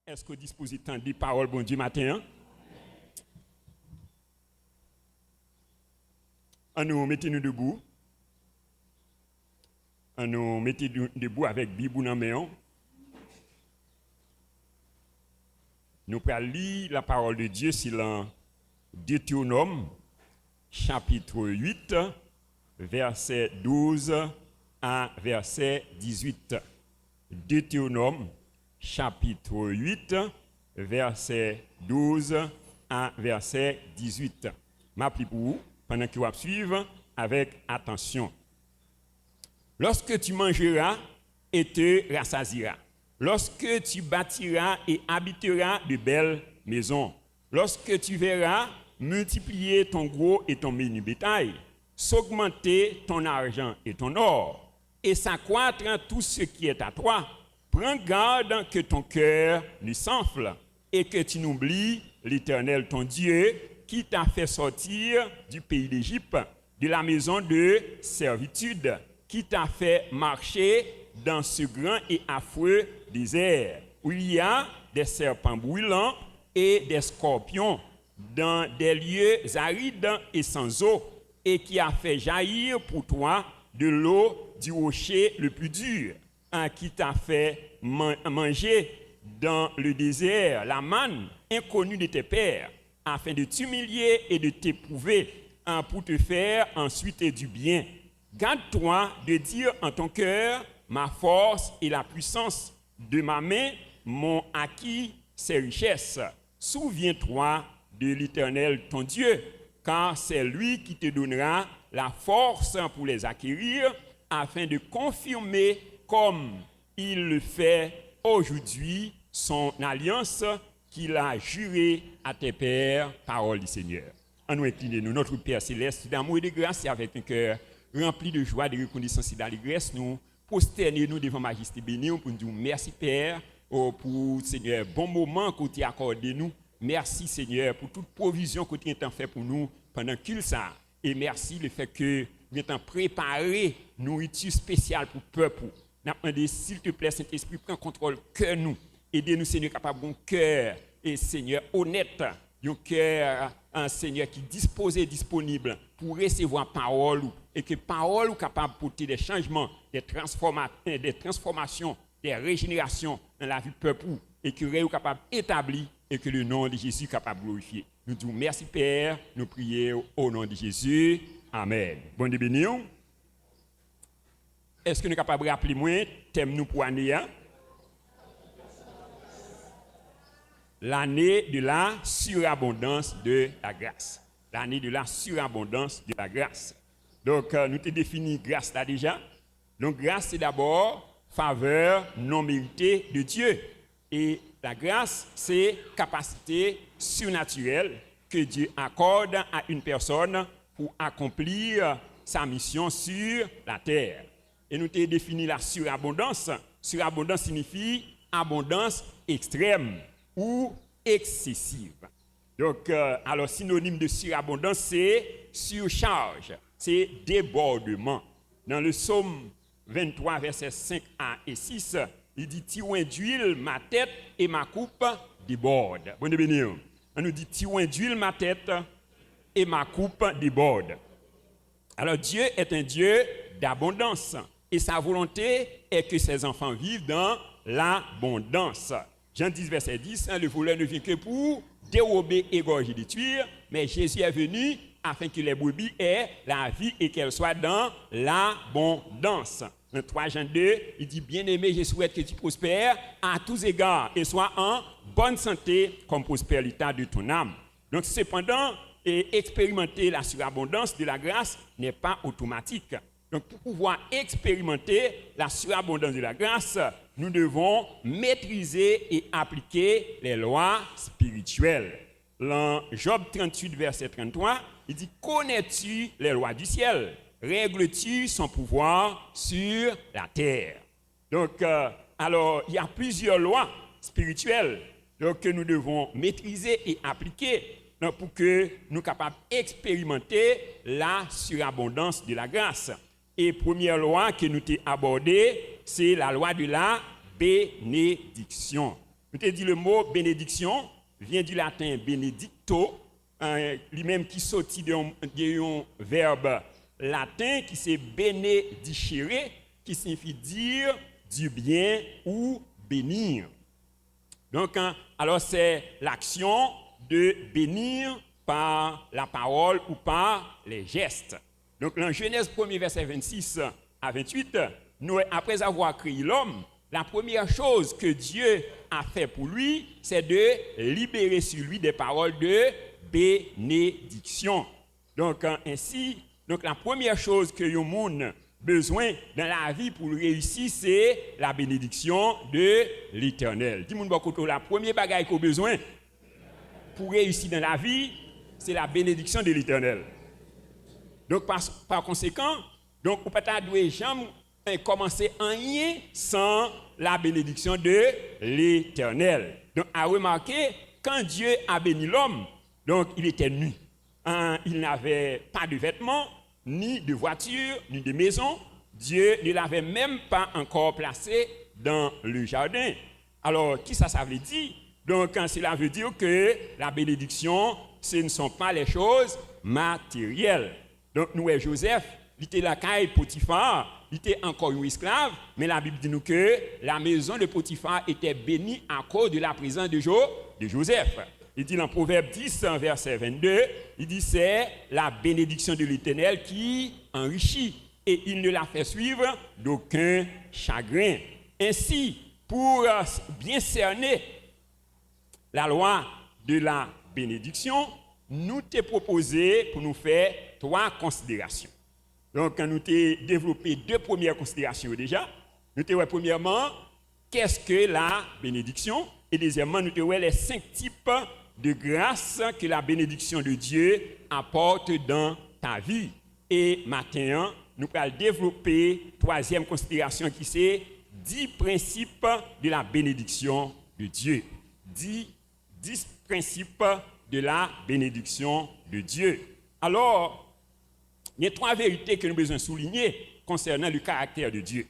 Est-ce que vous disposez de des paroles, bon Dieu, matin? Nous mettez-nous debout. Nous mettez-nous debout avec Bible dans la main. Nous allons lire la parole de Dieu sur le Deutéronome, chapitre 8, verset 12 à verset 18. Deutéronome, chapitre 8, verset 12 à verset 18. Je prie pour vous, pendant que vous suivez avec attention. Lorsque tu mangeras et te rassasieras, lorsque tu bâtiras et habiteras de belles maisons, lorsque tu verras multiplier ton gros et ton menu bétail, s'augmenter ton argent et ton or, et s'accroître tout ce qui est à toi, prends garde que ton cœur ne s'enfle et que tu n'oublies l'Éternel ton Dieu qui t'a fait sortir du pays d'Égypte, de la maison de servitude, qui t'a fait marcher dans ce grand et affreux désert, où il y a des serpents brûlants et des scorpions, dans des lieux arides et sans eau, et qui a fait jaillir pour toi de l'eau du rocher le plus dur, qui t'a fait manger dans le désert la manne inconnue de tes pères, afin de t'humilier et de t'éprouver, pour te faire ensuite du bien. Garde-toi de dire en ton cœur, ma force et la puissance de ma main m'ont acquis ces richesses. Souviens-toi de l'Éternel ton Dieu, car c'est lui qui te donnera la force pour les acquérir, afin de confirmer comme il le fait aujourd'hui son alliance qu'il a jurée à tes pères, parole du Seigneur. En nous inclinons, notre Père céleste, d'amour et de grâce, et avec un cœur rempli de joie, de reconnaissance et d'allégresse, nous prosternons devant Majesté bénie pour nous dire merci Père, pour Seigneur, bon moment que tu as accordé nous. Merci Seigneur pour toute provision que tu as fait pour nous pendant qu'il ça. Et merci le fait que nous avons préparé nourriture spéciale pour le peuple. Nous avons demandé, s'il te plaît, Saint-Esprit, prends contrôle que nous. Aidez-nous, Seigneur, capable de bon cœur et Seigneur honnête, un cœur, un Seigneur qui est disposé, disponible pour recevoir parole et que parole est capable de porter des changements, des transformations, des régénérations dans la vie du peuple et que est capable d'établir et que le nom de Jésus est capable de glorifier. Nous disons merci Père, nous prions au nom de Jésus. Amen. Bon Dieu béni. Est-ce que nous sommes capables de rappeler moi thème nous pour l'année? L'année de la surabondance de la grâce. L'année de la surabondance de la grâce. Donc, nous avons défini grâce là déjà. Donc, grâce, c'est d'abord faveur non méritée de Dieu. Et la grâce, c'est capacité surnaturelle que Dieu accorde à une personne pour accomplir sa mission sur la terre. Et nous avons défini la surabondance. Surabondance signifie abondance extrême ou excessive. Donc, alors synonyme de surabondance, c'est surcharge, c'est débordement. Dans le psaume 23, versets 5 et 6, il dit « Tiroin d'huile, ma tête et ma coupe débordent ». Bon béni. On nous dit « Tiroin d'huile, ma tête et ma coupe débordent ». Alors Dieu est un Dieu d'abondance et sa volonté est que ses enfants vivent dans l'abondance. Jean 10, verset 10, le voleur ne vient que pour dérober, égorger, détruire, mais Jésus est venu afin que les brebis aient la vie et qu'elles soient dans l'abondance. Dans 3 Jean 2, il dit, bien-aimé, je souhaite que tu prospères à tous égards et sois en bonne santé comme prospère l'état de ton âme. Donc, cependant, expérimenter la surabondance de la grâce n'est pas automatique. Donc, pour pouvoir expérimenter la surabondance de la grâce, nous devons maîtriser et appliquer les lois spirituelles. Dans Job 38, verset 33, il dit « Connais-tu les lois du ciel? Règles-tu son pouvoir sur la terre ?» Donc, alors, il y a plusieurs lois spirituelles que nous devons maîtriser et appliquer pour que nous soyons capables d'expérimenter la surabondance de la grâce. Et première loi que nous avons abordée, c'est la loi de la bénédiction. Nous t'ai dit le mot bénédiction vient du latin benedicto, lui-même qui sortit d'un verbe latin qui c'est benedicere, qui signifie dire du bien ou bénir. Donc, alors c'est l'action de bénir par la parole ou par les gestes. Donc, dans Genèse 1er, verset 26 à 28, nous, après avoir créé l'homme, la première chose que Dieu a fait pour lui, c'est de libérer sur lui des paroles de bénédiction. Donc, ainsi, la première chose que le monde besoin dans la vie pour réussir, c'est la bénédiction de l'Éternel. Dis-moi beaucoup, la première bagaille qu'on a besoin pour réussir dans la vie, c'est la bénédiction de l'Éternel. Donc, par conséquent, on ne peut pas jamais commencer rien sans la bénédiction de l'Éternel. Donc, à remarquer, quand Dieu a béni l'homme, donc il était nu. Il n'avait pas de vêtements, ni de voiture, ni de maison. Dieu ne l'avait même pas encore placé dans le jardin. Alors, qui ça veut dire? Donc, cela veut dire que la bénédiction, ce ne sont pas les choses matérielles. Donc, nous et Joseph, il était la caille Potiphar, il était encore un esclave, mais la Bible dit nous que la maison de Potiphar était bénie à cause de la présence de Joseph. Il dit dans Proverbe 10, verset 22, il dit c'est la bénédiction de l'Éternel qui enrichit et il ne la fait suivre d'aucun chagrin. Ainsi, pour bien cerner la loi de la bénédiction, nous t'ai proposé pour nous faire 3 considérations. Donc, nous t'ai développé 2 premières considérations déjà. Nous t'ai premièrement, qu'est-ce que la bénédiction? Et deuxièmement, nous t'ai les 5 types de grâce que la bénédiction de Dieu apporte dans ta vie. Et maintenant, nous allons développer 3e considération qui c'est 10 principes de la bénédiction de Dieu. 10 principes de la bénédiction de Dieu. Alors, il y a 3 vérités que nous avons besoin de souligner concernant le caractère de Dieu.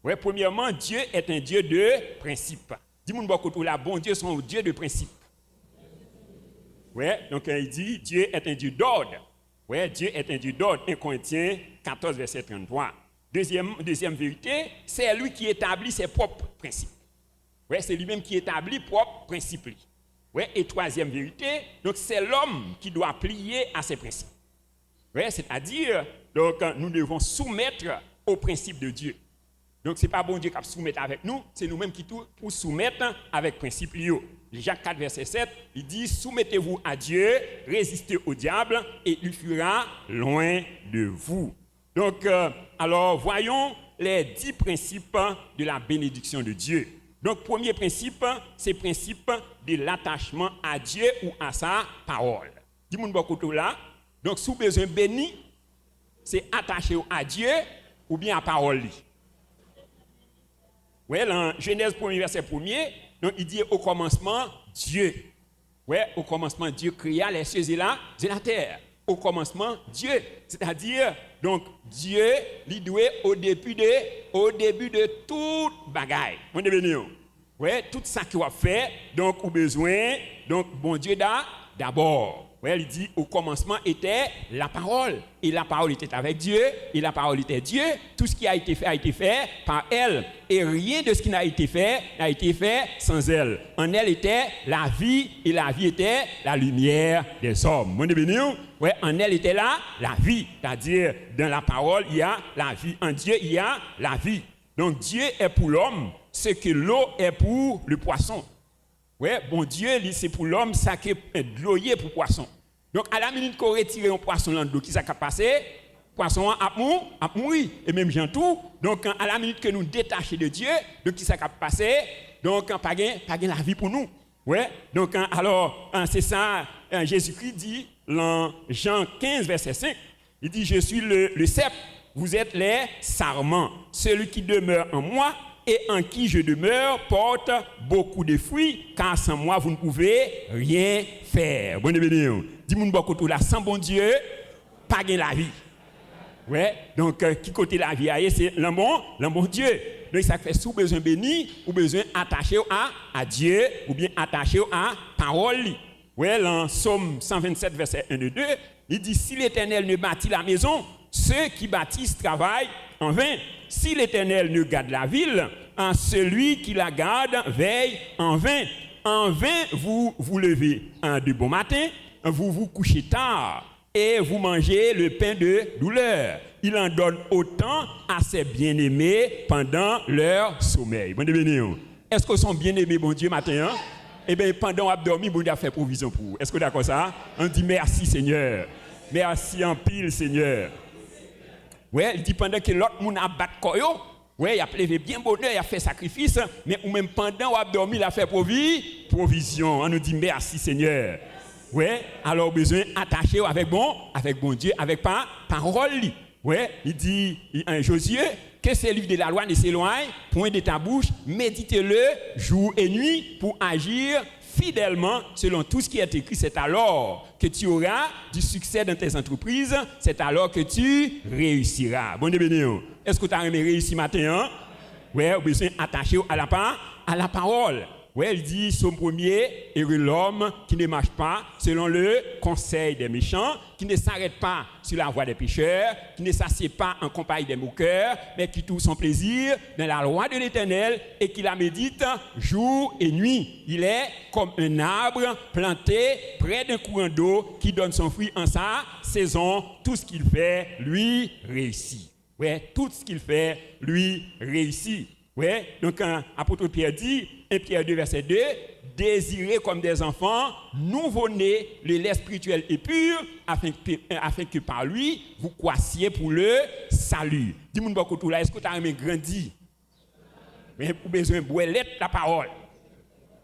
Ouais, premièrement, Dieu est un Dieu de principe. Dis-moi beaucoup là, bon Dieu, c'est un Dieu de principe. Ouais, donc il dit Dieu est un Dieu d'ordre. Ouais, Dieu est un Dieu d'ordre. 1 Corinthiens 14, verset 33. Deuxième vérité, c'est lui qui établit ses propres principes. Ouais, c'est lui-même qui établit propres principes. Ouais, et 3e vérité, donc c'est l'homme qui doit plier à ses principes. Ouais, c'est-à-dire, donc nous devons soumettre aux principes de Dieu. Donc c'est pas bon Dieu qui va soumettre avec nous, c'est nous-mêmes qui tout pour soumettre avec principe lié. Jacques 4 verset 7, il dit soumettez-vous à Dieu, résistez au diable et il fuira loin de vous. Donc alors voyons les 10 principes de la bénédiction de Dieu. Donc premier principe, c'est le principe de l'attachement à Dieu ou à sa parole. Dis-moi beaucoup là. Donc si vous avez besoin béni, c'est attaché à Dieu ou bien à la parole. Ouais, dans Genèse 1er verset 1er, donc il dit au commencement Dieu. Ouais, au commencement Dieu créa les cieux et la terre. Au commencement Dieu, c'est-à-dire donc Dieu lui doit au début de toute bagaille. Mon béni. Ouais, tout ça qu'il a fait, donc au besoin, donc bon Dieu d'abord. Ouais, il dit au commencement était la parole et la parole était avec Dieu et la parole était Dieu. Tout ce qui a été fait par elle et rien de ce qui n'a été fait sans elle. En elle était la vie et la vie était la lumière des hommes. Mon béni. Ouais, en elle était là la vie, c'est-à-dire dans la parole il y a la vie, en Dieu il y a la vie. Donc Dieu est pour l'homme ce que l'eau est pour le poisson. Ouais, bon Dieu, c'est pour l'homme, ça qui est de l'eau pour le poisson. Donc, à la minute qu'on retire un poisson dans l'eau, qui ça a passé? Le poisson a mouru, et même gens tout. Donc, à la minute que nous détachons de Dieu, donc qui ça a passé? Donc, pas de la vie pour nous. Ouais, donc, alors, c'est ça, Jésus-Christ dit, dans Jean 15, verset 5, il dit, je suis le cep, vous êtes les sarments. Celui qui demeure en moi, et en qui je demeure porte beaucoup de fruits, car sans moi, vous ne pouvez rien faire. Bonne bénédiction. Dis-moi beaucoup tout là, sans bon Dieu, pas de la vie. Ouais, donc qui côté la vie, c'est l'amour Dieu. Donc ça fait sous besoin béni ou besoin attaché à Dieu ou bien attaché à parole. Ouais, dans Psaume 127 verset 1 et 2, il dit si l'Éternel ne bâtit la maison, ceux qui bâtissent travaillent en vain. Si l'Éternel ne garde la ville, celui qui la garde veille en vain. En vain vous vous levez de bon matin, vous vous couchez tard et vous mangez le pain de douleur. Il en donne autant à ses bien-aimés pendant leur sommeil. Bon Dieu, est-ce que sont bien-aimés, bon Dieu, matin? Eh bien, pendant qu'on a dormi, bon Dieu a fait provision pour vous. Est-ce que vous d'accord ça? On dit merci Seigneur. Merci en pile Seigneur. Ouais, il dit pendant que l'autre monde a battu koyo, ouais, il a plevé bien bonheur, il a fait sacrifice, mais ou même pendant qu'on a dormi, il a fait provision. On nous dit merci Seigneur. Ouais, alors besoin attacher avec bon Dieu, avec parole. Ouais, il dit en Josué que ce livre de la loi ne s'éloigne point de ta bouche, médite-le jour et nuit pour agir fidèlement selon tout ce qui est écrit. C'est alors que tu auras du succès dans tes entreprises, c'est alors que tu réussiras. Bon Dieu béni. Est-ce que tu as réussi matin? Oui, besoin attaché à la parole. Oui, il dit, son premier est l'homme qui ne marche pas selon le conseil des méchants, qui ne s'arrête pas sur la voie des pécheurs, qui ne s'assied pas en compagnie des moqueurs, mais qui trouve son plaisir dans la loi de l'Éternel et qui la médite jour et nuit. Il est comme un arbre planté près d'un courant d'eau qui donne son fruit en sa saison. Tout ce qu'il fait, lui, réussit. Ouais, tout ce qu'il fait, lui, réussit. Ouais, donc apôtre Pierre dit, 1 Pierre 2 verset 2, désirez comme des enfants, nouveau-nés, le lait spirituel et pur, afin que par lui, vous croissiez pour le salut. Dis-moi beaucoup tout là, est-ce que tu as aimé grandir? Mais pour besoin de boire la parole.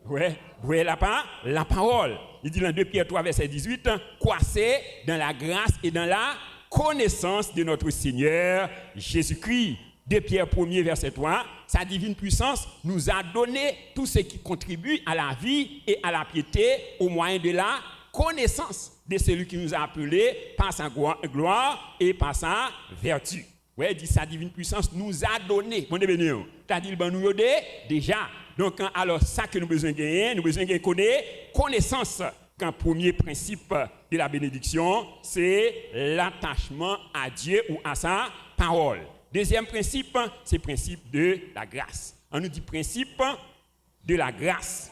Ouais, boire la parole. Il dit dans 2 Pierre 3 verset 18, croissez dans la grâce et dans la connaissance de notre Seigneur Jésus-Christ. 2 Pierre 1 verset 3, sa divine puissance nous a donné tout ce qui contribue à la vie et à la piété au moyen de la connaissance de celui qui nous a appelés par sa gloire et par sa vertu. Oui, il dit sa divine puissance nous a donné. Bon béni, c'est-à-dire nous déjà. Donc alors ça que nous besoin de gagner, nous besoin de connaissance. Qu'un premier principe de la bénédiction, c'est l'attachement à Dieu ou à sa parole. Deuxième principe, c'est le principe de la grâce. On nous dit principe de la grâce.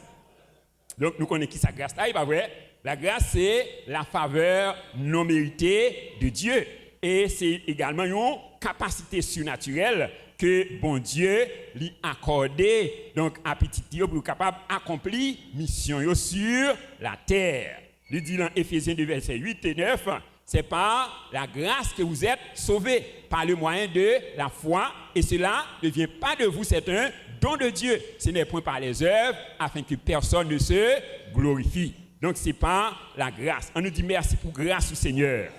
Donc, nous connaissons qui sa grâce là, il va vrai. La grâce, c'est la faveur non méritée de Dieu. Et c'est également une capacité surnaturelle que bon Dieu lui a accordée donc à petit Dieu pour être capable d'accomplir mission sur la terre. Il dit dans Éphésiens 2, versets 8 et 9, c'est par la grâce que vous êtes sauvés, par le moyen de la foi, et cela ne vient pas de vous, c'est un don de Dieu. Ce n'est point par les œuvres, afin que personne ne se glorifie. Donc c'est par la grâce. On nous dit merci pour grâce au Seigneur.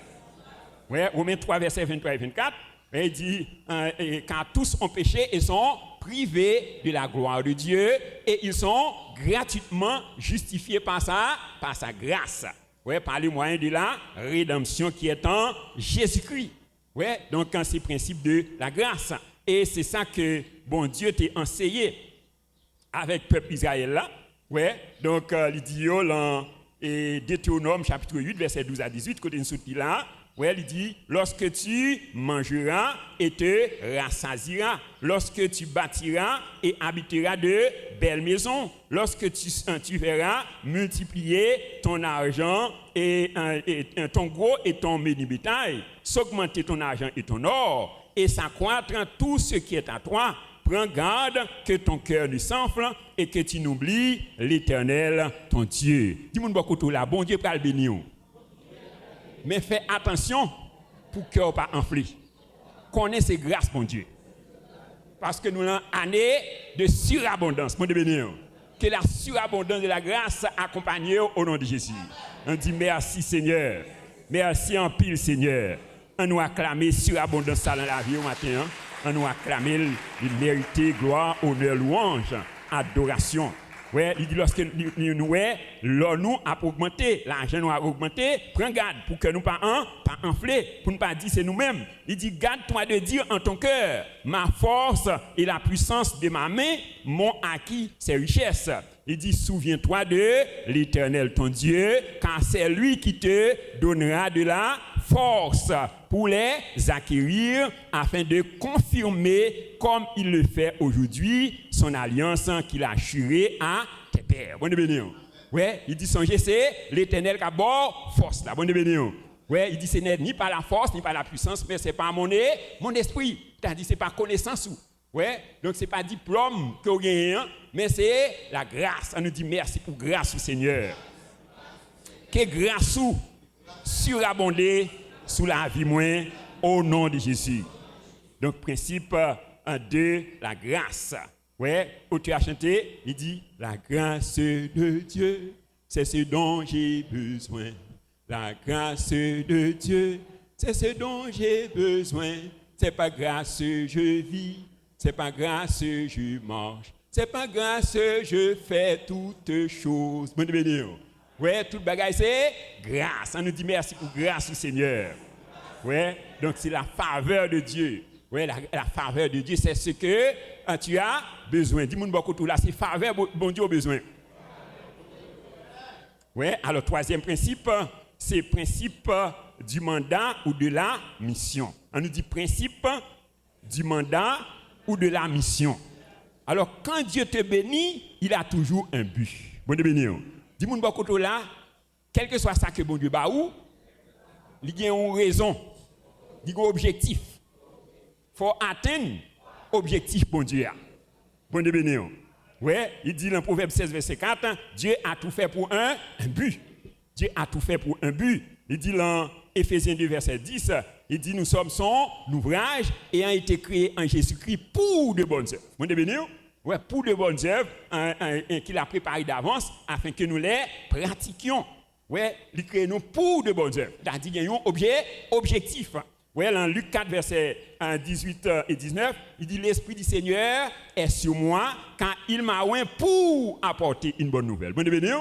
Ouais, Romains 3, versets 23 et 24, il dit, car tous ont péché et sont privés de la gloire de Dieu, et ils sont gratuitement justifiés par sa grâce. Ouais, par le moyen de la rédemption qui est en Jésus-Christ. Ouais, donc c'est le principe de la grâce. Et c'est ça que bon Dieu t'a enseigné avec le peuple Israël là. Ouais, donc il dit dans Deutéronome chapitre 8 verset 12 à 18 côté de là. Ouais, il dit lorsque tu mangeras et te rassasieras, lorsque tu bâtiras et habiteras de belles maisons, lorsque tu verras multiplier ton argent et ton gros et ton menu bétail, s'augmenter ton argent et ton or, et s'accroître tout ce qui est à toi. Prends garde que ton cœur ne s'enfle et que tu n'oublies l'Éternel, ton Dieu. Dis-moi beaucoup tout là, bon Dieu pour le bénir. Mais fais attention pour que vous ne pas enfler. Connaissez grâce, mon Dieu. Parce que nous avons une année de surabondance. Mon Dieu bénir. Que la surabondance de la grâce accompagne au nom de Jésus. On dit merci Seigneur. Merci en pile Seigneur. On nous acclame surabondance dans la vie au matin. On nous acclame il mérite gloire, honneur, louange, adoration. Ouais, il dit lorsque nous a augmenté, l'argent nous a augmenté, prends garde pour que nous pas enfler, pour ne pas dire c'est nous-mêmes. Il dit garde-toi de dire en ton cœur, ma force et la puissance de ma main m'ont acquis ces richesses. Il dit souviens-toi de l'Éternel ton Dieu, car c'est lui qui te donnera de la force pour les acquérir afin de confirmer comme il le fait aujourd'hui son alliance qu'il a jurée à tes pères. Bonne bénédiction. Ouais, il dit songez c'est l'Éternel qui a bord force là. Bonne bénédiction. Ouais, il dit ce n'est ni par la force ni par la puissance mais c'est par mon esprit. C'est-à-dire c'est par connaissance. Ouais, donc c'est pas diplôme que vous gagnez, mais c'est la grâce. On nous dit merci pour grâce au Seigneur. Que grâce surabonder sous la vie moins au nom de Jésus. Donc principe 2, la grâce. Ouais, où tu as chanté, il dit la grâce de Dieu, c'est ce dont j'ai besoin. La grâce de Dieu, c'est ce dont j'ai besoin. C'est pas grâce je vis. C'est pas grâce je marche, c'est pas grâce je fais toutes choses. Bonne bénédiction. Ouais, toute bagaille c'est grâce. On nous dit merci pour grâce au Seigneur. Ouais, donc c'est la faveur de Dieu. Ouais, la faveur de Dieu, c'est ce que tu as besoin. Dis-moi beaucoup tout là, c'est faveur bon Dieu a besoin. Ouais, alors troisième principe, c'est principe du mandat ou de la mission. On nous dit principe du mandat ou de la mission. Alors, quand Dieu te bénit, il a toujours un but. Bon Dieu béni. Dis-moi beaucoup là, quel que soit ça que bon Dieu ba ou, il y a une raison, il y a un objectif. Il faut atteindre l'objectif bon Dieu. Bon Dieu béni. Ouais, il dit dans Proverbe 16, verset 4, Dieu a tout fait pour un but. Dieu a tout fait pour un but. Il dit dans Éphésiens 2, verset 10, il dit nous sommes son ouvrage ayant été créé en Jésus-Christ pour de bonnes œuvres. Vous avez béni? Ouais, pour de bonnes œuvres qu'il a préparées d'avance afin que nous les pratiquions. Ouais, il crée nous pour de bonnes œuvres. C'est-à-dire qu'il y a un objectif. Ouais, dans Luc 4, verset 18 et 19, il dit l'Esprit du Seigneur est sur moi car il m'a oint pour apporter une bonne nouvelle. Vous avez béni?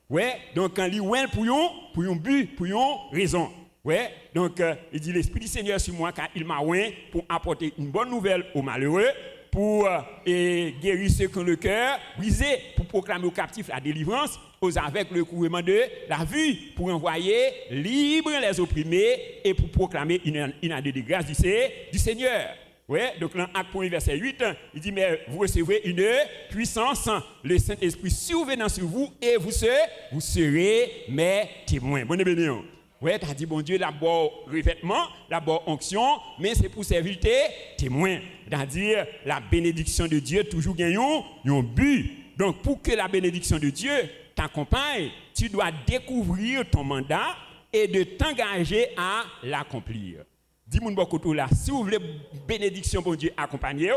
Ouais, donc quand il oint pour un but, pour une raison. Ouais, donc il dit l'Esprit du Seigneur sur moi car il m'a oint pour apporter une bonne nouvelle aux malheureux, pour guérir ceux qui ont le cœur brisé, pour proclamer aux captifs la délivrance, aux aveugles le couronnement de la vue, pour envoyer libres les opprimés et pour proclamer une année de grâce du Seigneur. Ouais, donc dans Acte 1, verset 8, il dit mais vous recevrez une puissance, le Saint-Esprit survenant sur vous et vous serez mes témoins. Bonne bénédiction. Ouais, tu as dit, bon Dieu, d'abord revêtement, d'abord onction, mais c'est pour servir tes témoins. C'est-à-dire, la bénédiction de Dieu toujours gagne un but. Donc, pour que la bénédiction de Dieu t'accompagne, tu dois découvrir ton mandat et de t'engager à l'accomplir. Dis-moi beaucoup là, si vous voulez bénédiction pour Dieu accompagner,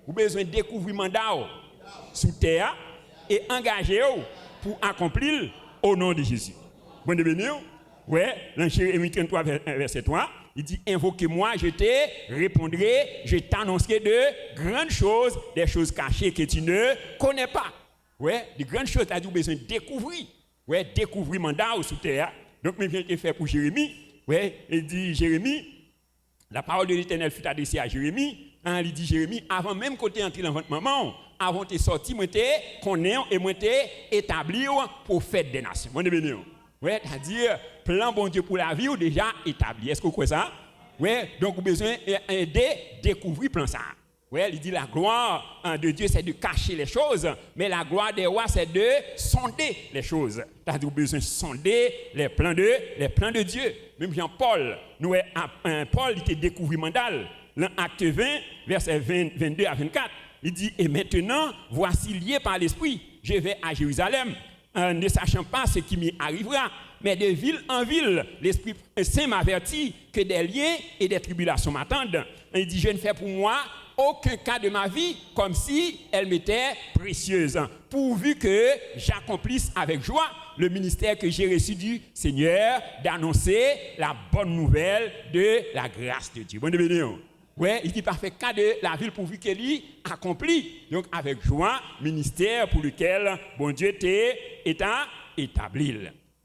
vous avez besoin de découvrir le mandat sous terre et engager pour accomplir au nom de Jésus. Bon de bénir. Ouais, dans Jérémie 33, verset 3, il dit invoquez-moi, je te répondrai, je t'annoncerai de grandes choses, des choses cachées que tu ne connais pas. Ouais, de grandes choses, tu as besoin de découvrir. Ouais, découvrir mandat sous terre. Donc, je viens de faire pour Jérémie. Ouais, il dit Jérémie, la parole de l'Éternel fut adressée à Jérémie. Il dit Jérémie, avant même que tu es entré dans votre maman, avant de te sortir, moi t'ai connais et moi t'ai établi prophète des nations. Bon béni. Ouais, c'est-à-dire plan bon Dieu pour la vie ou déjà établi. Est-ce que vous croyez ça? Ouais, donc vous avez besoin de découvrir plan ça. Ouais, il dit la gloire de Dieu c'est de cacher les choses, mais la gloire des rois c'est de sonder les choses. C'est-à-dire vous avez besoin de sonder les plans de Dieu. Même Jean-Paul, Paul il a découvert mandal. Dans Acte 20, verset 22 à 24, il dit et maintenant voici lié par l'Esprit, je vais à Jérusalem. Ne sachant pas ce qui m'y arrivera, mais de ville en ville, l'Esprit Saint m'avertit que des liens et des tribulations m'attendent. Il dit, je ne fais pour moi aucun cas de ma vie comme si elle m'était précieuse, pourvu que j'accomplisse avec joie le ministère que j'ai reçu du Seigneur d'annoncer la bonne nouvelle de la grâce de Dieu. Bonne bénédiction. Ouais, il dit pas fait cas de la ville pourvu qu'elle y accomplit. Donc avec joie, ministère pour lequel bon Dieu est établi.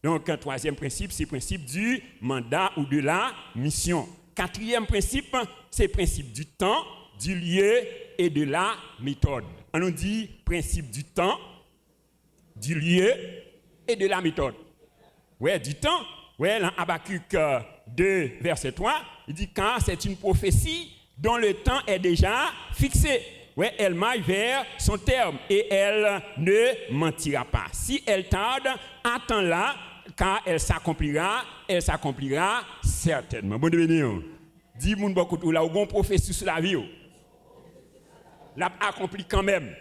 Donc un troisième principe, c'est le principe du mandat ou de la mission. Quatrième principe, c'est le principe du temps, du lieu et de la méthode. On nous dit principe du temps, du lieu et de la méthode. Ouais, du temps. Ouais, dans Habakkuk 2, verset 3, il dit car c'est une prophétie dont le temps est déjà fixé. Ouais, elle maille vers son terme et elle ne mentira pas. Si elle tarde, attends-la, car elle s'accomplira certainement. Bon devenir. Dis moun beaucoup tout là, ou bon prophétie sur la vie. L'a accompli quand même.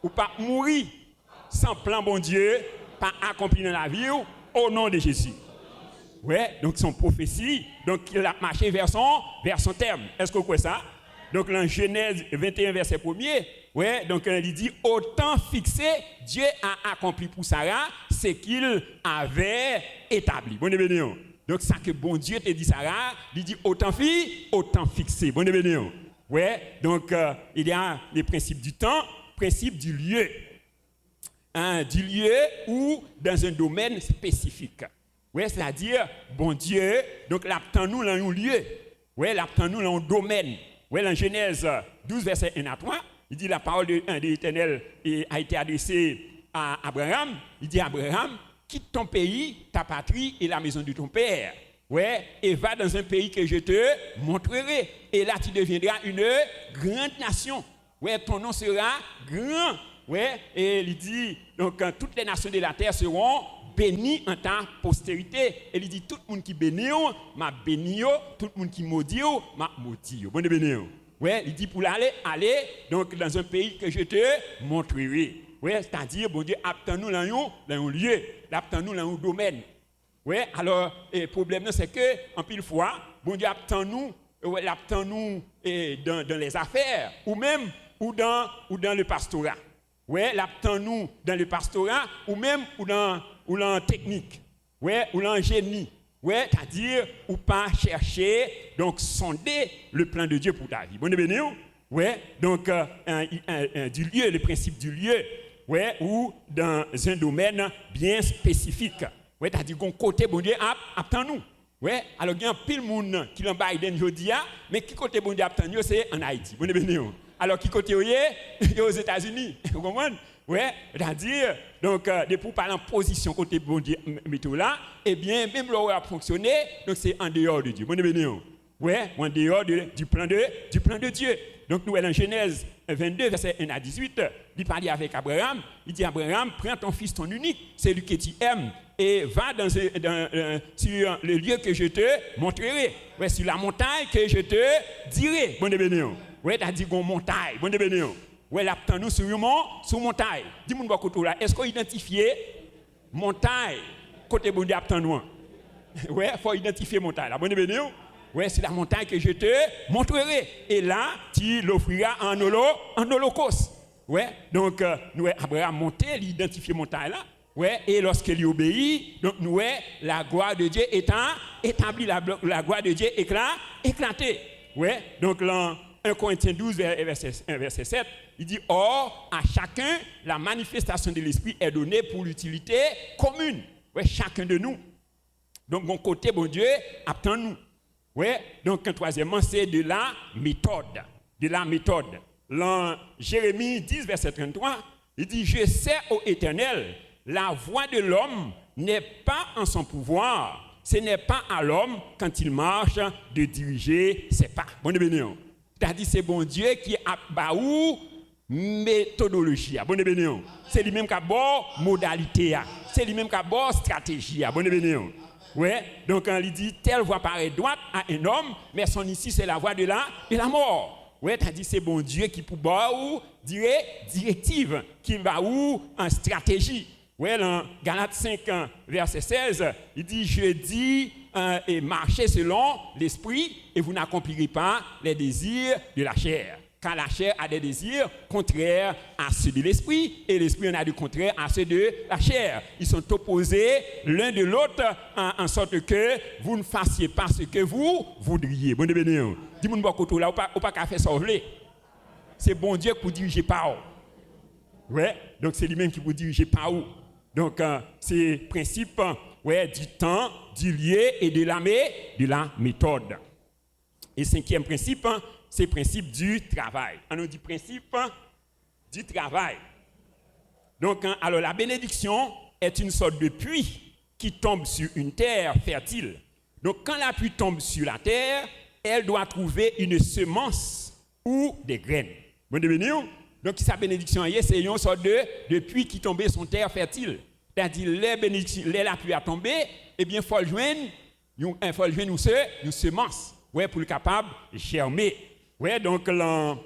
Ou pas mourir sans plan bon Dieu, pas accompli dans la vie au nom de Jésus. Ouais, donc son prophétie, donc il a marché vers son terme. Est-ce que vous croyez ça? Donc dans Genèse 21 verset 1er, ouais, donc il dit au temps fixé, Dieu a accompli pour Sarah ce qu'il avait établi. Bon bénédiction. Donc ça que bon Dieu te dit Sarah, il dit au temps fixé. Bon bénédiction. Ouais, donc il y a les principes du temps, principe du lieu. Du lieu ou dans un domaine spécifique. Ouais, c'est-à-dire, bon Dieu, donc l'attend-nous dans un lieu. Ouais, l'attend-nous dans un domaine. Ouais, dans Genèse 12, verset 1 à 3, il dit la parole de l'Éternel a été adressée à Abraham. Il dit Abraham, quitte ton pays, ta patrie et la maison de ton père. Ouais, et va dans un pays que je te montrerai. Et là, tu deviendras une grande nation. Ouais, ton nom sera grand. Ouais, et il dit, donc toutes les nations de la terre seront bénies en ta postérité. Et il dit, tout le monde qui bénit, m'a béni, tout le monde qui maudit, m'a maudit. Bon de bénir. Ouais, il dit pour aller donc dans un pays que je te montrerai. Ouais, c'est-à-dire, bon Dieu, attends-nous dans un lieu, attends-nous dans un domaine. Ouais, alors, le problème, c'est que, en pile fois, bon Dieu, attends-nous dans les affaires, ou même dans le pastorat. Ouais, l'attend-nous dans le pastorat ou même ou dans technique. Ouais, ou dans génie. Ouais, c'est-à-dire ou pas chercher donc sonder le plan de Dieu pour ta vie. Bon béni. Ouais, donc du lieu, le principe du lieu. Ouais, ou dans un domaine bien spécifique. Ouais, c'est-à-dire qu'on côté bon Dieu attend-nous. Ouais, alors il y a un pile monde qui l'en Biden jodi a, mais qui côté bon Dieu attend nous c'est en Haïti. Bon béni. Alors, qui côté aux États-Unis, vous comprenez? Ouais, c'est-à-dire, donc, pour parler en position côté bon Dieu, météo là, eh bien, même là où a fonctionné, donc c'est en dehors de Dieu. Bon, ouais, en dehors du plan de Dieu. Donc, nous, dans Genèse 22, verset 1 à 18, il parle avec Abraham. Il dit, Abraham, prends ton fils, ton unique, celui que tu aimes, et va sur le lieu que je te montrerai. Ouais, sur la montagne que je te dirai. Bon, ouais, t'as dit qu'on montagne. Bon bénédiction. Ouais, là, nous sur montagne. Dis-moi beaucoup là. Est-ce qu'on identifie montagne côté bon Dieu nous? Ouais, faut identifier montagne. La bonne bénédiction. Ouais, c'est la montagne que je te montrerai. Et là, tu l'offriras en holocauste. Ouais, donc nous Abraham monté, il identifie montagne là. Ouais, et lorsqu'il obéit, donc nous la gloire de Dieu étant établie, la gloire de Dieu éclatée. Ouais, donc là 1 Corinthiens 12, verset 7, il dit « Or, à chacun, la manifestation de l'Esprit est donnée pour l'utilité commune. » Ouais, chacun de nous. Donc, mon côté, bon Dieu, attend-nous. Ouais, donc, troisièmement, c'est de la méthode. De la méthode. Dans Jérémie 10, verset 33, il dit « Je sais, ô Éternel, la voix de l'homme n'est pas en son pouvoir. Ce n'est pas à l'homme, quand il marche, de diriger ses pas. » Bonne bénédiction. C'est-à-dire c'est bon Dieu qui a baou méthodologie. Bonne bénédiction. C'est lui-même qui a bon modalité. C'est lui-même qui a bon stratégie. Bonne bénédiction. Ouais. Donc il dit telle voix paraît droite à un homme, mais son ici c'est la voix de la mort. Ouais, c'est-à-dire c'est bon Dieu qui pour baou directive, qui baou en stratégie. Ouais, dans Galates 5 verset 16, il dit je dis et marchez selon l'esprit et vous n'accomplirez pas les désirs de la chair. Car la chair a des désirs contraires à ceux de l'esprit et l'esprit en a du contraire à ceux de la chair. Ils sont opposés l'un de l'autre en sorte que vous ne fassiez pas ce que vous voudriez. Bonne bénédiction. Dis-moi beaucoup tout là, ou pas qu'à faire sauver. C'est bon Dieu qui vous dirige par où. Ouais, donc c'est lui-même qui vous dirige par où. Donc c'est principe du temps, du lieu et de la méthode. Et cinquième principe, c'est le principe du travail. On nous dit principe du travail. Donc alors la bénédiction est une sorte de pluie qui tombe sur une terre fertile. Donc quand la pluie tombe sur la terre, elle doit trouver une semence ou des graines. Bon devenir. Donc sa bénédiction c'est une sorte de pluie qui tombait sur terre fertile. C'est-à-dire la pluie a tombé, eh bien faut le joindre une semence, ouais, pour le capable de germer. Ouais, donc en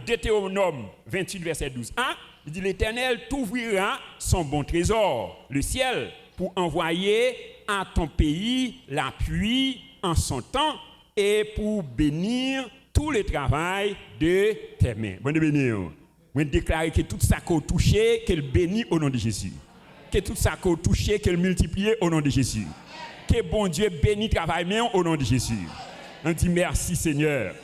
Deutéronome 28 verset 12a, il dit l'Éternel t'ouvrira son bon trésor, le ciel, pour envoyer à ton pays la pluie en son temps et pour bénir tout le travail de tes mains. Bon de bénir. Moi déclarer que tout ça qu'on touché, qu'elle bénit au nom de Jésus. Que tout ça qu'on touché, qu'elle multiplie au nom de Jésus. Que bon Dieu bénisse le travail main au nom de Jésus. On dit merci Seigneur.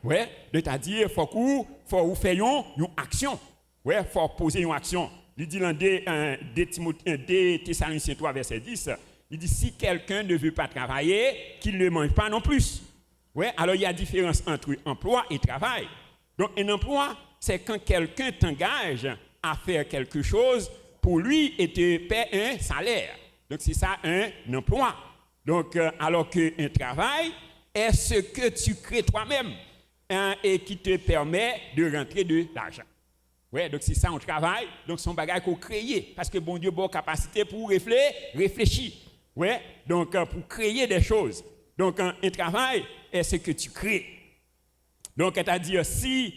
Ouais, c'est-à-dire faut faire une action. Ouais, faut poser une action. Il dit dans 2 Thessaloniciens 3 verset 10, il dit si quelqu'un ne veut pas travailler, qu'il ne mange pas non plus. Ouais, alors il y a différence entre emploi et travail. Donc un emploi, c'est quand quelqu'un t'engage à faire quelque chose pour lui et te paie un salaire. Donc c'est ça un emploi. Donc alors qu'un travail est ce que tu crées toi-même et qui te permet de rentrer de l'argent. Ouais, donc c'est ça on travaille, donc son bagage qu'on crée parce que bon Dieu a bonne capacité pour réfléchir. Ouais, donc pour créer des choses. Donc un travail est ce que tu crées. Donc c'est-à-dire si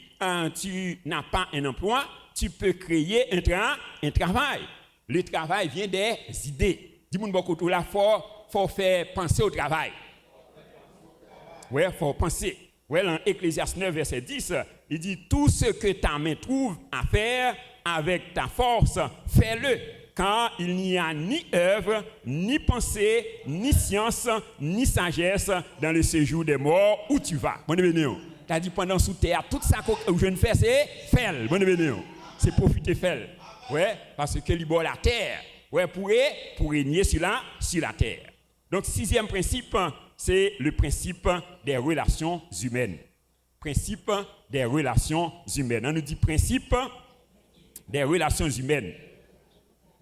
tu n'as pas un emploi, tu peux créer un travail. Le travail vient des idées. Dis-moi beaucoup tout là, faut faire penser au travail. Ouais, faut penser. Ouais, dans Ecclésiaste 9 verset 10, il dit tout ce que ta main trouve à faire avec ta force, fais-le, car il n'y a ni œuvre, ni pensée, ni science, ni sagesse dans le séjour des morts où tu vas. Bon événement. Tu as dit pendant sous terre, tout ça que je ne fais, c'est faire. Bon événement. C'est profiter faire. Ouais, parce que libère la terre. Ouais, pour régner sur la terre. Donc, sixième principe, c'est le principe des relations humaines. Principe des relations humaines. On nous dit principe des relations humaines.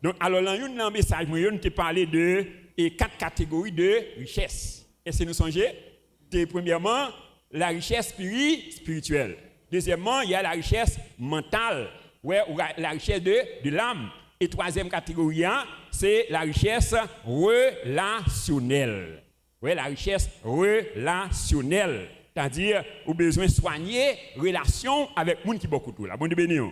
Donc, alors, dans un message, on te parlé de 4 catégories de richesse. Est-ce que nous songez? Premièrement, la richesse spirituelle. Deuxièmement, il y a la richesse mentale, ouais, ou la richesse de l'âme. Et troisième catégorie, c'est la richesse relationnelle. Ouais, la richesse relationnelle. C'est-à-dire, vous avez besoin de soigner relation avec les gens qui beaucoup tout là. Bon de bénir.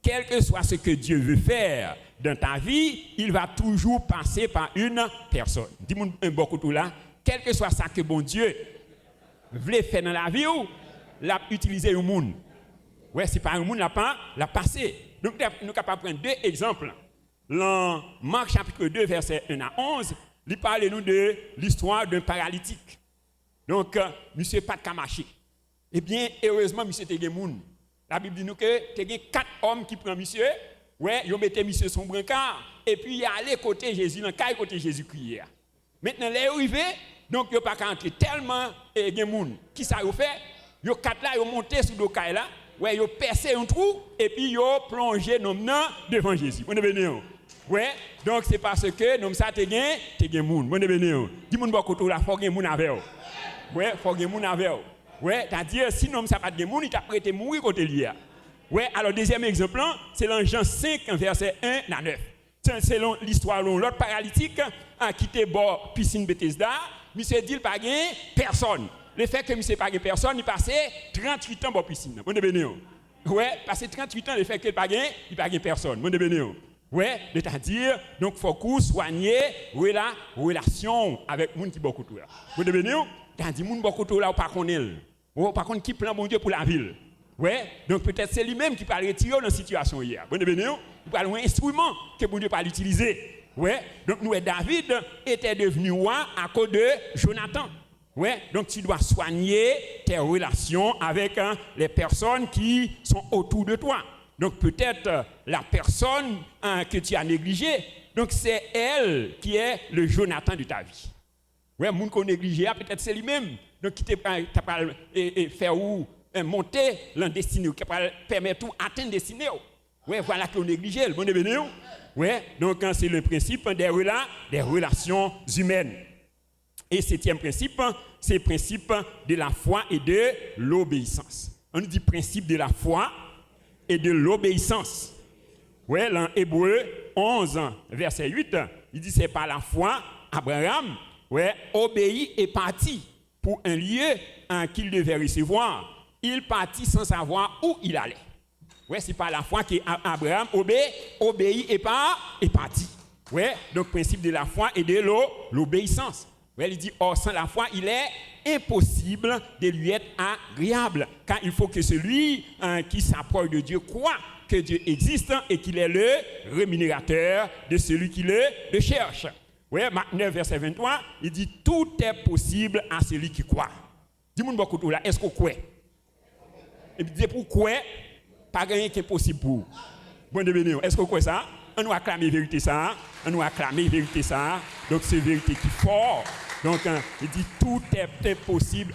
Quel que soit ce que Dieu veut faire dans ta vie, il va toujours passer par une personne. Dis-moi un beaucoup tout là. Quel que soit ça que bon Dieu veut faire dans la vie, l'a utiliser un monde. Ouais, c'est pas un monde l'a passé. Donc nous sommes capables de prendre 2 exemples. Dans Marc chapitre 2 verset 1 à 11, il parle nous de l'histoire d'un paralytique. Donc monsieur pas de marcher. Eh bien heureusement monsieur te gen moun. La Bible dit nous que te gen 4 hommes qui prend monsieur, ouais, ils mettent monsieur son brancard et puis il allé côté Jésus dans côté Jésus-Christ. Maintenant les arrivé, donc il pas entrer tellement gen moun. Qui ça yo fait? Yo 4 là yo monté sur le là. Ouais, ils ont percé un trou et puis ils ont plongé nos mains devant Jésus. On est venu. Ouais, donc c'est parce que nous ça te gen moun. On est venu. Dis-moi beaucoup tout là, faut gen moun avec. Ouais, faut gen moun avec. Ouais, c'est-à-dire si nous ça pas gen moun, il t'a prêté mourir côté lié. Ouais, alors deuxième exemple, c'est dans Jean 5 verset 1 à 9. C'est l'histoire de l'autre paralytique qui était bord piscine Bethesda, monsieur dit pas gen personne. Le fait que monsieur pas personne, il passait 38 ans dans la piscine. Bon de bénéo. Ouais, passer 38 ans, le fait qu'il pas personne. Bon de bénéo. Ouais, c'est-à-dire donc faut qu'on soigner la relation avec moun qui beaucoup tout là. Bon de bénéo, c'est-à-dire moun beaucoup tout là ou pas connaît. Ou par contre qui plan bon Dieu pour la ville. Ouais, donc peut-être c'est lui-même qui va retirer dans la situation hier. Bon de bénéo, il parle un instrument que bon Dieu pas l'utiliser. Ouais, donc nous David était devenu roi à cause de Jonathan. Ouais, donc tu dois soigner tes relations avec les personnes qui sont autour de toi. Donc peut-être la personne que tu as négligée, donc c'est elle qui est le Jonathan de ta vie. Ouais, monde qu'on négligé, peut-être c'est lui-même. Donc qui t'a pas faire ou monter l'en destinée, qui va permettre ou atteindre destinée. Ouais, voilà qu'on négligé, le bon béni. Ouais, donc c'est le principe des relations humaines. Et septième principe, c'est le principe de la foi et de l'obéissance. On dit principe de la foi et de l'obéissance. Ouais, dans Hébreu 11, verset 8, il dit c'est par la foi, Abraham, ouais, obéit et partit pour un lieu qu'il devait recevoir. Il partit sans savoir où il allait. Ouais, c'est par la foi qu'Abraham obéit et partit. Ouais, donc principe de la foi et de l'obéissance. Ouais, il dit, or sans la foi, il est impossible de lui être agréable. Car il faut que celui qui s'approche de Dieu croit que Dieu existe et qu'il est le rémunérateur de celui qui le cherche. Ouais, Marc 9, verset 23, il dit, tout est possible à celui qui croit. Dis-moi beaucoup là, est-ce qu'on croit? Et puis, pourquoi pas rien qui est possible pour vous? Bon de bénir, est-ce qu'on croit ça? On nous acclame la vérité ça. On nous acclame la vérité ça. Donc, c'est la vérité qui est forte. Donc, il dit tout est possible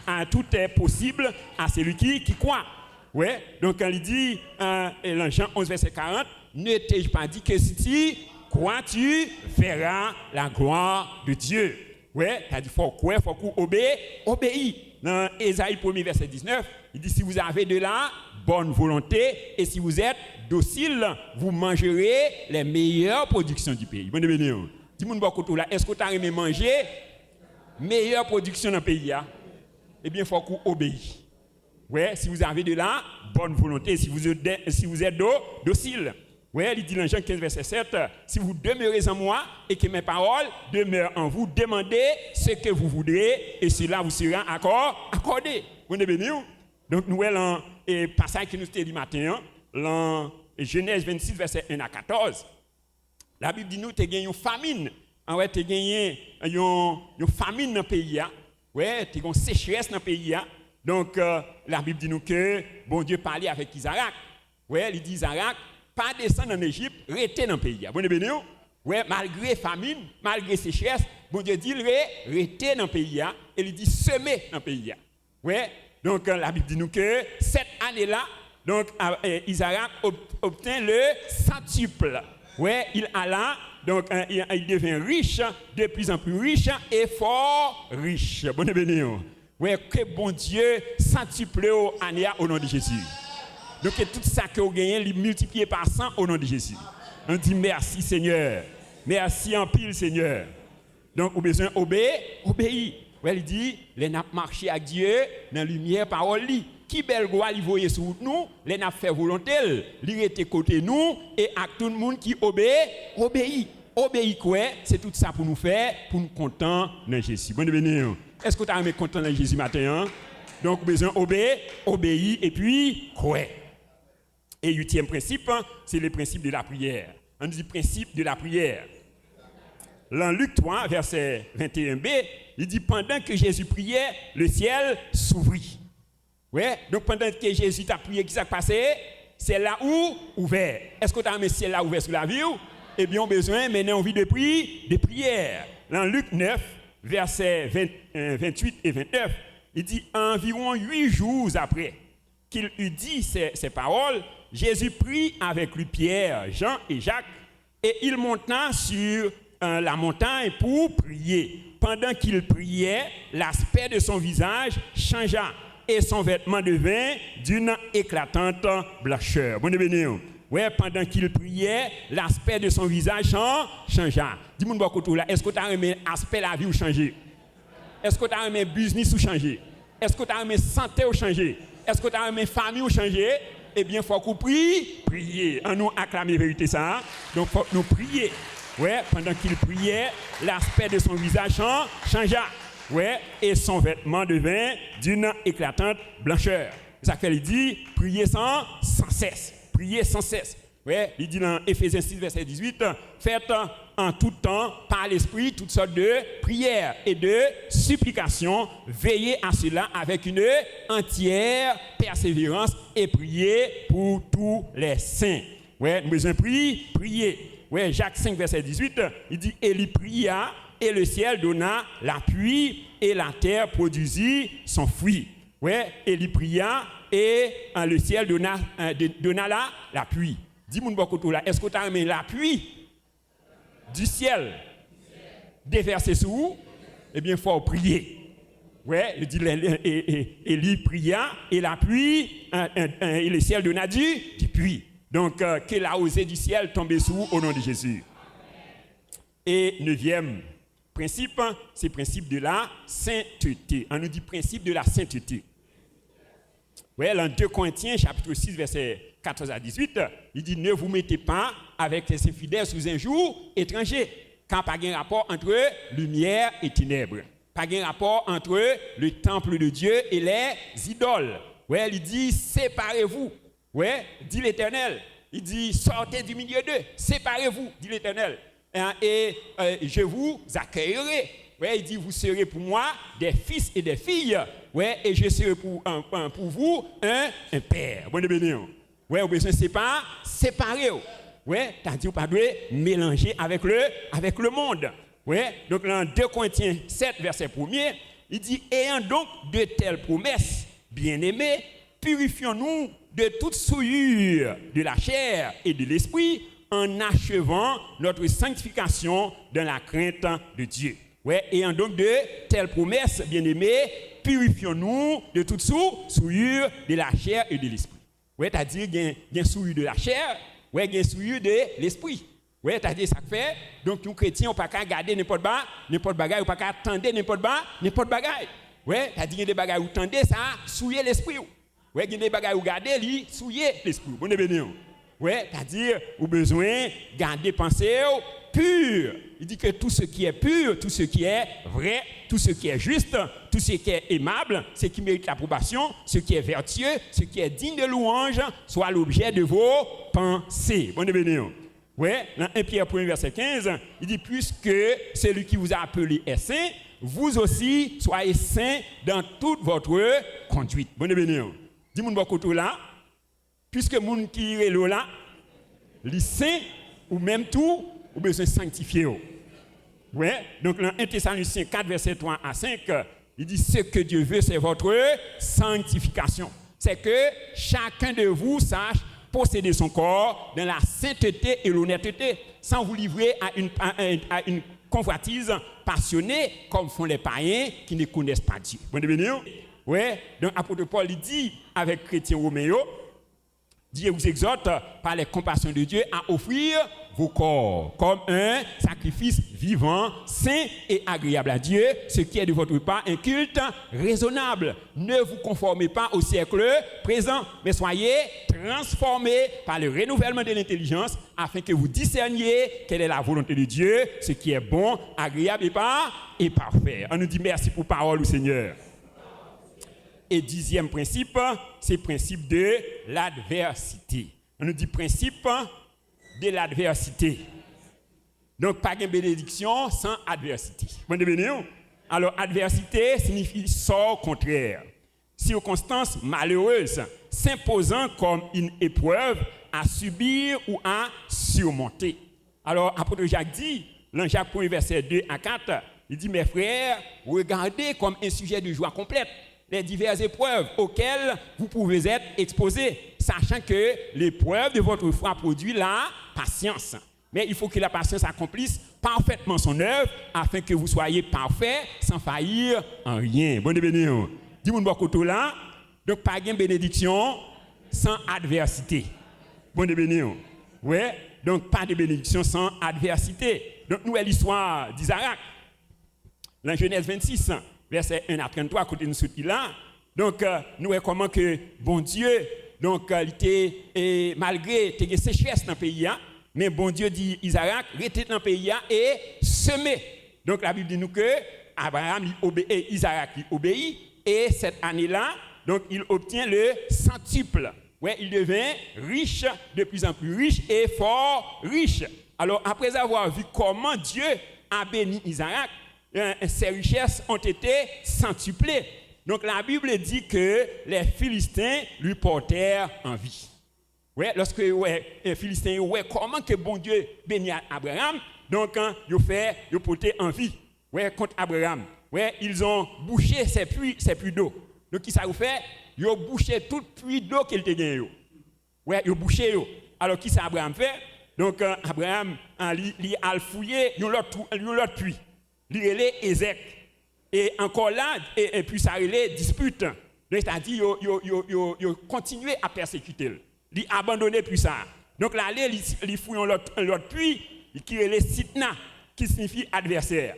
à celui qui croit. Ouais. Donc, quand il dit, dans Jean 11, verset 40, ne t'ai-je pas dit que si tu crois, tu verras la gloire de Dieu. Ouais. Il dit, faut croire, faut obéir. Dans Ésaïe 1, verset 19, il dit, si vous avez de la bonne volonté et si vous êtes docile, vous mangerez les meilleures productions du pays. Bon de bénir. Dis-moi beaucoup là, est-ce que tu as aimé manger meilleure production dans le pays? Eh bien, il faut qu'on obéisse. Ouais, si vous avez de la bonne volonté, si vous êtes docile. Ouais, il dit dans Jean 15, verset 7, si vous demeurez en moi et que mes paroles demeurent en vous, demandez ce que vous voudrez et cela vous sera accordé. Vous êtes bénis? Donc, nous avons un passage que nous avons dit matin, dans Genèse 26, verset 1 à 14. La Bible dit nous, tu as gagné une famine. Ouais, tu as gagné une famine dans le pays. Ouais, tu as une sécheresse dans le pays. Donc, la Bible dit nous que bon Dieu parlait avec Isaac. Ouais, il dit Isaac, pas descendre en Égypte, rester dans le pays. Bon, béni. Ouais, malgré famine, malgré sécheresse, bon Dieu dit rester dans le pays. Et il dit semer dans le pays. Ouais, donc la Bible dit nous que cette année-là, donc Isaac obtient le centuple. Ouais, il alla, donc il devient riche, de plus en plus riche et fort riche. Bon béni. Ouais, que bon Dieu centuple au nom de Jésus. Donc tout ça que vous gagnez, il multiplie par 100 au nom de Jésus. On dit merci Seigneur. Merci en pile Seigneur. Donc vous avez besoin d'obéir. Ouais, il dit, les n'a marché avec Dieu dans la lumière parole li. Qui belle gloire il voyait sur nous, les n'a fait volonté, il était côté nous et à tout le monde qui obéit. Obéir quoi? C'est tout ça pour nous faire, pour nous contents dans Jésus. Bonne bénédiction. Est-ce que tu as content dans Jésus matin? Donc besoin obéir et puis quoi? Et huitième principe, c'est le principe de la prière. On dit principe de la prière. Dans Luc 3, verset 21b, il dit pendant que Jésus priait, le ciel s'ouvrit. Ouais, donc pendant que Jésus t'a prié, qu'est-ce qui s'est passé? C'est là où ouvert. Est-ce que tu as un ciel là ouvert sur la vie? Eh bien, on a besoin maintenant envie de prière. Dans Luc 9, versets 28 et 29, il dit environ 8 jours après qu'il eut dit ces paroles, Jésus prit avec lui Pierre, Jean et Jacques, et il monta sur la montagne pour prier. Pendant qu'il priait, l'aspect de son visage changea et son vêtement devint d'une éclatante blancheur. Bon béni. Ouais, pendant qu'il priait, l'aspect de son visage changea. Dis-moi beaucoup là, est-ce que tu as aimé l'aspect de la vie ou changer? Est-ce que tu as aimé le business ou changer? Est-ce que tu as aimé la santé ou changer? Est-ce que tu as aimé la famille ou changer? Eh bien, il faut qu'on prier. On nous acclame la vérité ça. Donc, il faut nous prier. Ouais, pendant qu'il priait, l'aspect de son visage changea. Ouais, et son vêtement devint d'une éclatante blancheur. Ça fait, il dit, priez sans cesse. Priez sans cesse. Ouais, il dit dans Éphésiens 6, verset 18, faites en tout temps, par l'Esprit, toutes sortes de prières et de supplications. Veillez à cela avec une entière persévérance et priez pour tous les saints. Ouais, nous besoin prier. Ouais, Jacques 5, verset 18, il dit, Élie pria et le ciel donna la pluie et la terre produisit son fruit. Ouais, Élie pria et le ciel donna la pluie. Dis-moi beaucoup là, est-ce que tu as aimé la pluie du ciel déversée sur vous? Eh bien, il faut prier. Ouais, il dit, Élie pria et la pluie, et le ciel donna du pluie. Donc, que la rosée du ciel tombe sur vous au nom de Jésus. Et 9e principe, c'est le principe de la sainteté. On nous dit principe de la sainteté. Ouais, dans 2 Corinthiens, chapitre 6, verset 14 à 18, il dit, ne vous mettez pas avec les infidèles sous un joug étranger, car pas de rapport entre lumière et ténèbres. Pas de rapport entre le temple de Dieu et les idoles. Ouais, il dit, séparez-vous. Ouais, dit l'Éternel. Il dit, sortez du milieu d'eux, séparez-vous, dit l'Éternel. Et je vous accueillerai. Ouais, il dit, vous serez pour moi des fils et des filles. Ouais, et je serai pour vous un père. Bonne bénédiction. Ouais, vous besoin séparer. Ouais, c'est-à-dire pas de mélanger avec le monde. Ouais, donc dans 2 Corinthiens 7, verset 1er, il dit, ayant donc de telles promesses, bien-aimés, purifions-nous de toute souillure de la chair et de l'esprit en achevant notre sanctification dans la crainte de Dieu. Ouais, ayant donc de telles promesses, bien-aimés, purifions-nous de toute souillure de la chair et de l'esprit. Ouais, c'est-à-dire qu'il y a une souillure de la chair, ouais, il y a une souillure de l'esprit. Ouais, c'est-à-dire ça fait, donc nous chrétiens, on ne peut pas garder n'importe bagaille, on ne peut pas attendre n'importe bagaille. Ouais, c'est-à-dire qu'il y a des bagailles où attendez, ça souiller l'esprit. Ouais, il y a des bagailles où garder, lui, souiller l'esprit. Bonne bénédiction. Ouais, c'est-à-dire, vous avez besoin de garder pensée pure. Il dit que tout ce qui est pur, tout ce qui est vrai, tout ce qui est juste, tout ce qui est aimable, ce qui mérite l'approbation, ce qui est vertueux, ce qui est digne de louange, soit l'objet de vos pensées. Bonne bénédiction. Ouais, dans 1 Pierre 1, verset 15, il dit, puisque celui qui vous a appelé est saint, vous aussi soyez saints dans toute votre conduite. Bonne bénédiction. Dis-moi beaucoup tout là, puisque moun qui est là, les saints, ou même tout, ou besoin de sanctifier. Ouais, donc dans 1 Thessaloniciens 4, verset 3 à 5, il dit, ce que Dieu veut, c'est votre sanctification. C'est que chacun de vous sache posséder son corps dans la sainteté et l'honnêteté, sans vous livrer à une convoitise passionnée, comme font les païens qui ne connaissent pas Dieu. Bon devenir? Ouais, donc apôtre Paul il dit avec chrétien Roméo, Dieu vous exhorte par les compassions de Dieu à offrir vos corps comme un sacrifice vivant, saint et agréable à Dieu, ce qui est de votre part un culte raisonnable. Ne vous conformez pas au siècle présent, mais soyez transformés par le renouvellement de l'intelligence afin que vous discerniez quelle est la volonté de Dieu, ce qui est bon, agréable et parfait. On nous dit merci pour parole au Seigneur. Et 10e principe, c'est le principe de l'adversité. On nous dit principe de l'adversité. Donc, pas de bénédiction sans adversité. Bon devenir. Alors, adversité signifie sort contraire, circonstance malheureuse, s'imposant comme une épreuve à subir ou à surmonter. Alors, apôtre Jacques dit, dans Jacques 1, verset 2 à 4, il dit, mes frères, regardez comme un sujet de joie complète les diverses épreuves auxquelles vous pouvez être exposés, sachant que l'épreuve de votre foi produit la patience. Mais il faut que la patience accomplisse parfaitement son œuvre afin que vous soyez parfaits sans faillir en rien. Bonne bénédiction. Dis-moi beaucoup là. Donc, pas de bénédiction sans adversité. Bonne bénédiction. Ouais. Donc, pas de bénédiction sans adversité. Donc, nous, l'histoire d'Isaac. Dans Genèse 26. Verset 1 à 33, côté nous souti là. Donc, nous voyons comment que bon Dieu, donc, il était, malgré tes sécheresse dans le pays, mais bon Dieu dit Isaac, restez dans le pays et semez. Donc, la Bible dit nous que Abraham obéit, Isaac obéit, et cette année-là, donc, il obtient le centuple. Ouais, il devient riche, de plus en plus riche et fort riche. Alors, après avoir vu comment Dieu a béni Isaac, ses richesses ont été centuplées. Donc, la Bible dit que les Philistins lui portèrent envie. Ouais, lorsque les Philistins, comment que bon Dieu bénit Abraham, donc, ils porté envie contre Abraham. Ouais, ils ont bouché ses puits d'eau. Donc, qui ça vous fait? Ils ont bouché tout puits d'eau qu'il te gagné. Ouais, ils ont bouché. Alors, qui ça Abraham fait? Donc, Abraham a fouillé l'autre puits. Il est Ézek. Et encore là, et puis ça relait dispute. Donc, c'est-à-dire, ils continué à persécuter. Ils abandonné puis ça. Donc, là, ils fouillent l'autre puits, qui est Sitna, qui signifie adversaire.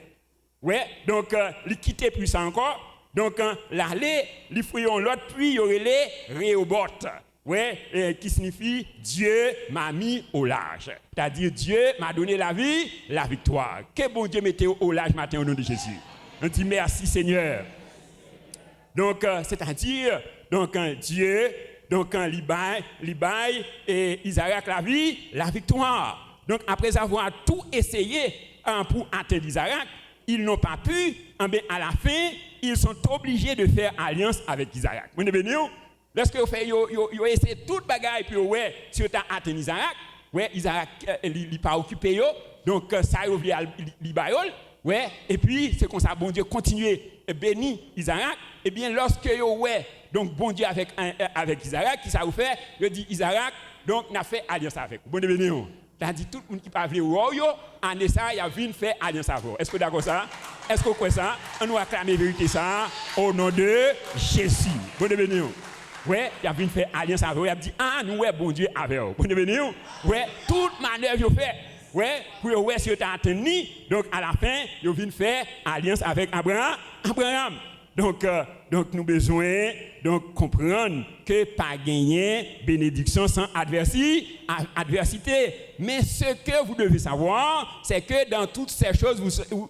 Ouais, donc, ils quittent puis ça encore. Donc, l'aller, ils fouillent l'autre puits, il y aurait les Réhoboth. Ouais, qui signifie Dieu m'a mis au large. C'est-à-dire Dieu m'a donné la vie, la victoire. Que bon Dieu mette au large matin au nom de Jésus. On dit merci Seigneur. Donc, c'est-à-dire, donc Dieu, donc l'Ibaï et Isaac la vie, la victoire. Donc, après avoir tout essayé pour atteindre Isaac, ils n'ont pas pu, mais à la fin, ils sont obligés de faire alliance avec Isaac. Vous comprenez? Lorsque vous essayez toute bagaille, puis si vous avez atteint Isaac, Isaac n'est pas occupé, donc ça a oublié l'Ibaïol, et puis c'est comme ça, bon Dieu continue et bénit Isaac, et bien lorsque donc bon Dieu avec Isaac, qui ça vous fait, il dit Isaac, donc n'a fait alliance avec vous. Bon Dieu béni. C'est-à-dire tout le monde qui parle de vous, en ça, il a vu faire alliance avec vous. Est-ce que d'accord ça? Est-ce que vous croyez ça? On nous acclame la vérité ça au nom de Jésus. Bon Dieu béni. Ouais, il a vu faire alliance avec vous. Il a dit, nous, bon Dieu, avec vous. Bon Dieu béni. Ouais, toute manœuvre, il fait. Ouais, pour si vous avez atteint, donc à la fin, il vient faire alliance avec Abraham. Donc nous besoin donc comprendre que pas gagner bénédiction sans adversité. Mais ce que vous devez savoir, c'est que dans toutes ces choses,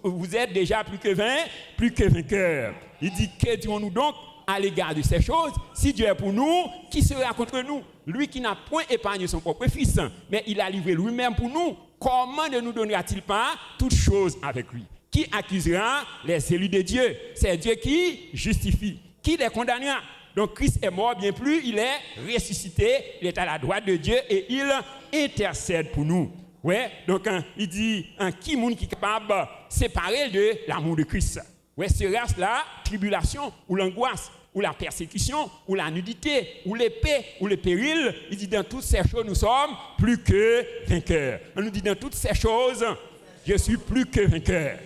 vous êtes déjà plus que vainqueur. Il dit, que dirons-nous donc à l'égard de ces choses? Si Dieu est pour nous, qui sera contre nous? Lui qui n'a point épargné son propre fils, mais il a livré lui-même pour nous. Comment ne nous donnera-t-il pas toutes choses avec lui? Qui accusera les élus de Dieu? C'est Dieu qui justifie. Qui les condamnera? Donc Christ est mort, bien plus, il est ressuscité, il est à la droite de Dieu et il intercède pour nous. Ouais, donc il dit, qui est qui est capable de séparer de l'amour de Christ? Ouais, sera-ce la tribulation ou l'angoisse ou la persécution ou la nudité ou l'épée ou le péril? Il dit, dans toutes ces choses, nous sommes plus que vainqueurs. On nous dit, dans toutes ces choses, je suis plus que vainqueur.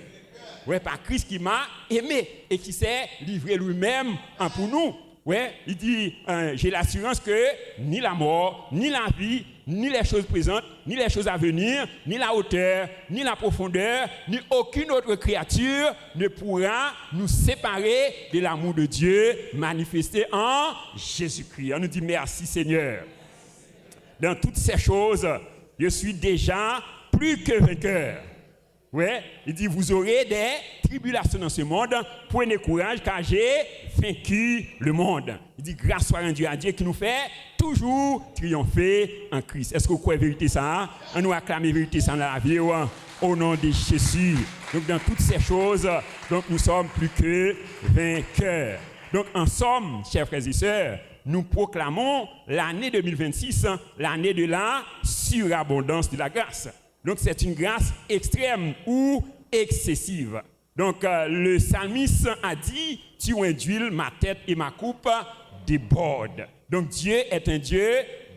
Ouais, par Christ qui m'a aimé et qui s'est livré lui-même pour nous. Ouais, il dit, j'ai l'assurance que ni la mort, ni la vie, ni les choses présentes, ni les choses à venir, ni la hauteur, ni la profondeur, ni aucune autre créature ne pourra nous séparer de l'amour de Dieu manifesté en Jésus-Christ. On nous dit merci Seigneur. Dans toutes ces choses, je suis déjà plus que vainqueur. Ouais, il dit, vous aurez des tribulations dans ce monde, prenez courage car j'ai vaincu le monde. Il dit, grâce soit rendue à Dieu qui nous fait toujours triompher en Christ. Est-ce que vous croyez vérité ça? On nous acclame vérité ça dans la vie au nom de Jésus. Donc dans toutes ces choses, donc nous sommes plus que vainqueurs. Donc en somme, chers frères et sœurs, nous proclamons l'année 2026, l'année de la surabondance de la grâce. Donc, c'est une grâce extrême ou excessive. Donc, le psalmiste a dit, tu induis ma tête et ma coupe déborde. Donc, Dieu est un Dieu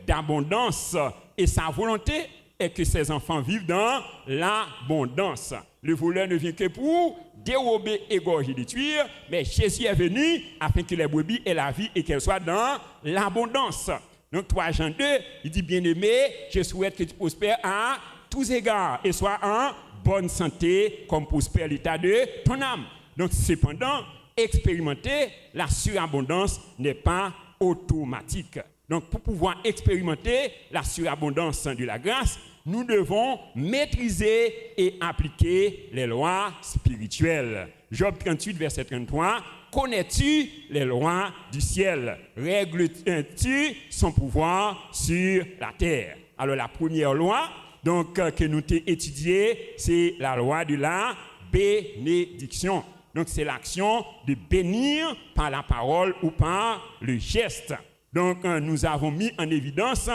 d'abondance et sa volonté est que ses enfants vivent dans l'abondance. Le voleur ne vient que pour dérober, égorger, détruire, mais Jésus est venu afin que les brebis aient la vie et qu'elles soient dans l'abondance. Donc, 3 Jean 2, il dit, bien-aimé, je souhaite que tu prospères à tous égards et sois en bonne santé comme prospère l'état de ton âme. Donc, cependant, expérimenter la surabondance n'est pas automatique. Donc, pour pouvoir expérimenter la surabondance de la grâce, nous devons maîtriser et appliquer les lois spirituelles. Job 38, verset 33, connais-tu les lois du ciel? Règles-tu son pouvoir sur la terre? Alors, la première loi, donc, que nous avons étudié, c'est la loi de la bénédiction. Donc, c'est l'action de bénir par la parole ou par le geste. Donc, nous avons mis en évidence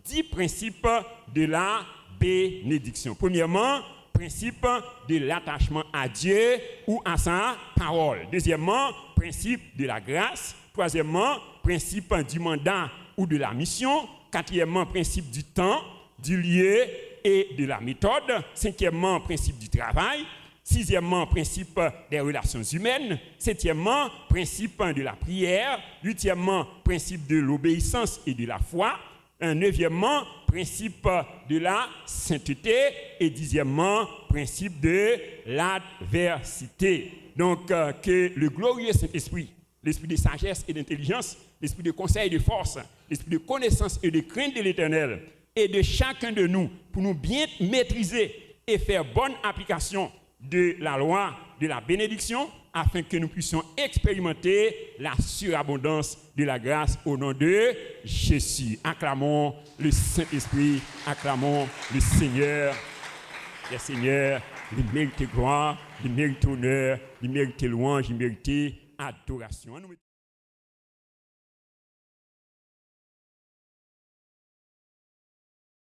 10 principes de la bénédiction. Premièrement, principe de l'attachement à Dieu ou à sa parole. Deuxièmement, principe de la grâce. Troisièmement, principe du mandat ou de la mission. Quatrièmement, principe du temps, du lieu et de la méthode. Cinquièmement, principe du travail. Sixièmement, principe des relations humaines. Septièmement, principe de la prière. Huitièmement, principe de l'obéissance et de la foi. Neuvièmement, principe de la sainteté. Et dixièmement, principe de l'adversité. Donc, que le glorieux Saint-Esprit, l'esprit de sagesse et d'intelligence, l'esprit de conseil et de force, l'esprit de connaissance et de crainte de l'Éternel, et de chacun de nous, pour nous bien maîtriser et faire bonne application de la loi de la bénédiction, afin que nous puissions expérimenter la surabondance de la grâce au nom de Jésus. Acclamons le Saint-Esprit, acclamons le Seigneur. Le Seigneur, il mérite gloire, il mérite honneur, il mérite louange, il mérite adoration.